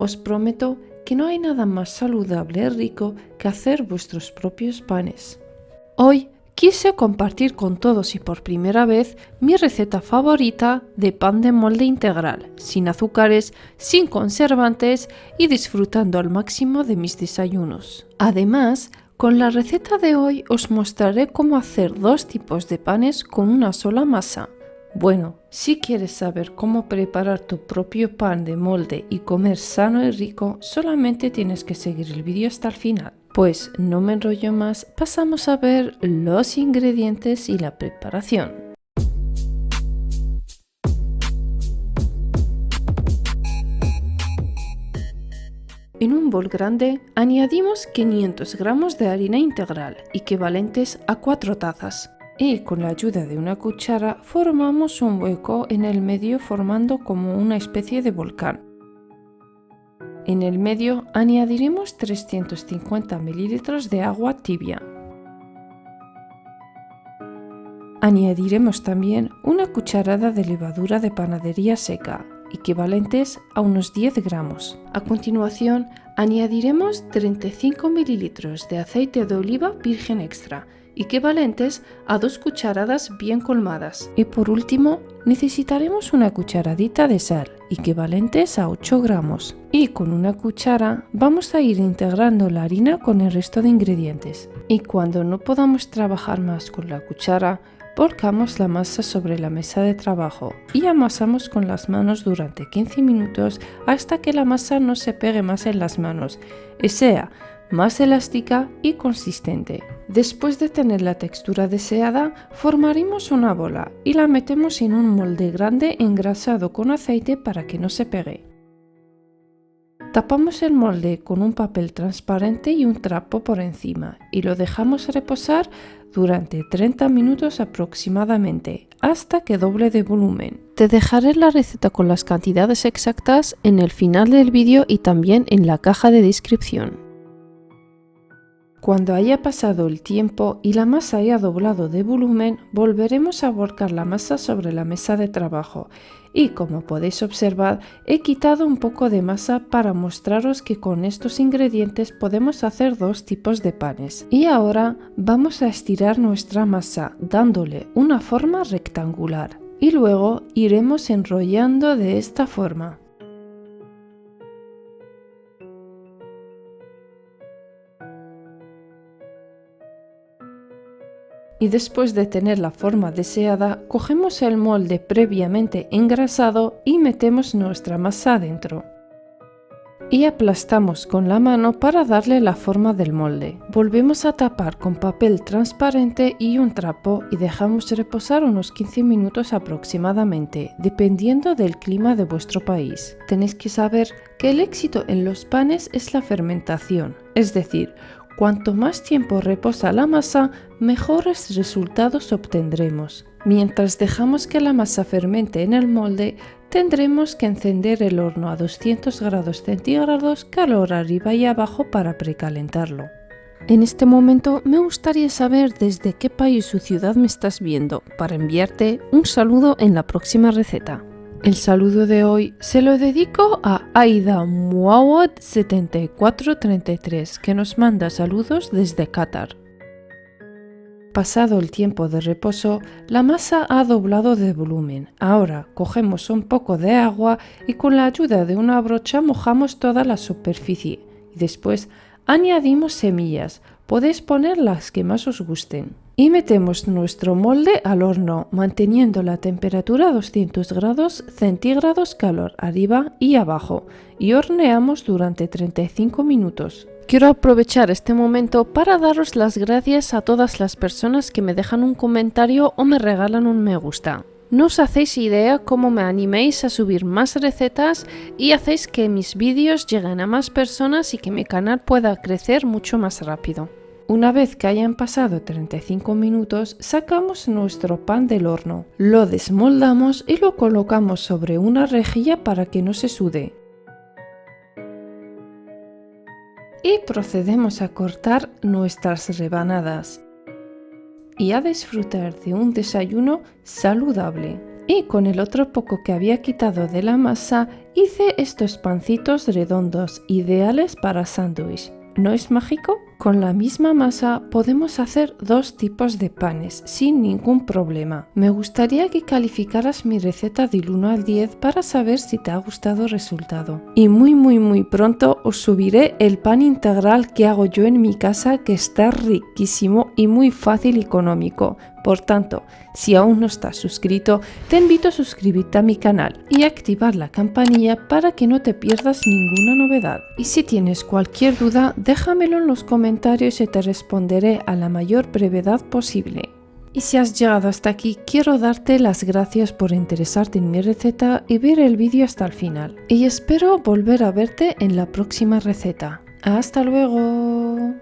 Os prometo que no hay nada más saludable y rico que hacer vuestros propios panes. Hoy quise compartir con todos y por primera vez mi receta favorita de pan de molde integral, sin azúcares, sin conservantes y disfrutando al máximo de mis desayunos. Además, con la receta de hoy os mostraré cómo hacer 2 tipos de panes con una sola masa. Bueno, si quieres saber cómo preparar tu propio pan de molde y comer sano y rico, solamente tienes que seguir el vídeo hasta el final. Pues no me enrollo más, pasamos a ver los ingredientes y la preparación. En un bol grande añadimos 500 gramos de harina integral, equivalentes a 4 tazas. Y con la ayuda de una cuchara formamos un hueco en el medio formando como una especie de volcán. En el medio añadiremos 350 ml de agua tibia. Añadiremos también una cucharada de levadura de panadería seca, equivalentes a unos 10 gramos. A continuación añadiremos 35 ml de aceite de oliva virgen extra, equivalentes a 2 cucharadas bien colmadas. Y por último, necesitaremos una cucharadita de sal, equivalentes a 8 gramos. Y con una cuchara vamos a ir integrando la harina con el resto de ingredientes. Y cuando no podamos trabajar más con la cuchara, volcamos la masa sobre la mesa de trabajo y amasamos con las manos durante 15 minutos hasta que la masa no se pegue más en las manos y sea más elástica y consistente. Después de tener la textura deseada, formaremos una bola y la metemos en un molde grande engrasado con aceite para que no se pegue. Tapamos el molde con un papel transparente y un trapo por encima y lo dejamos reposar durante 30 minutos aproximadamente, hasta que doble de volumen. Te dejaré la receta con las cantidades exactas en el final del vídeo y también en la caja de descripción. Cuando haya pasado el tiempo y la masa haya doblado de volumen, volveremos a volcar la masa sobre la mesa de trabajo y, como podéis observar, he quitado un poco de masa para mostraros que con estos ingredientes podemos hacer 2 tipos de panes. Y ahora vamos a estirar nuestra masa dándole una forma rectangular y luego iremos enrollando de esta forma. Y después de tener la forma deseada, cogemos el molde previamente engrasado y metemos nuestra masa dentro. Y aplastamos con la mano para darle la forma del molde. Volvemos a tapar con papel transparente y un trapo y dejamos reposar unos 15 minutos aproximadamente, dependiendo del clima de vuestro país. Tenéis que saber que el éxito en los panes es la fermentación, es decir, cuanto más tiempo reposa la masa, mejores resultados obtendremos. Mientras dejamos que la masa fermente en el molde, tendremos que encender el horno a 200 grados centígrados, calor arriba y abajo para precalentarlo. En este momento me gustaría saber desde qué país o ciudad me estás viendo, para enviarte un saludo en la próxima receta. El saludo de hoy se lo dedico a Aida Muawad7433, que nos manda saludos desde Qatar. Pasado el tiempo de reposo, la masa ha doblado de volumen. Ahora cogemos un poco de agua y con la ayuda de una brocha mojamos toda la superficie. Y después añadimos semillas, podéis poner las que más os gusten. Y metemos nuestro molde al horno, manteniendo la temperatura a 200 grados centígrados calor arriba y abajo, y horneamos durante 35 minutos. Quiero aprovechar este momento para daros las gracias a todas las personas que me dejan un comentario o me regalan un me gusta. No os hacéis idea cómo me animéis a subir más recetas y hacéis que mis vídeos lleguen a más personas y que mi canal pueda crecer mucho más rápido. Una vez que hayan pasado 35 minutos, sacamos nuestro pan del horno, lo desmoldamos y lo colocamos sobre una rejilla para que no se sude. Y procedemos a cortar nuestras rebanadas y a disfrutar de un desayuno saludable. Y con el otro poco que había quitado de la masa, hice estos pancitos redondos, ideales para sándwich. ¿No es mágico? Con la misma masa podemos hacer 2 tipos de panes sin ningún problema. Me gustaría que calificaras mi receta del 1 al 10 para saber si te ha gustado el resultado. Y muy pronto os subiré el pan integral que hago yo en mi casa, que está riquísimo y muy fácil y económico. Por tanto, si aún no estás suscrito, te invito a suscribirte a mi canal y activar la campanilla para que no te pierdas ninguna novedad. Y si tienes cualquier duda, déjamelo en los comentarios y te responderé a la mayor brevedad posible. Y si has llegado hasta aquí, quiero darte las gracias por interesarte en mi receta y ver el vídeo hasta el final. Y espero volver a verte en la próxima receta. ¡Hasta luego!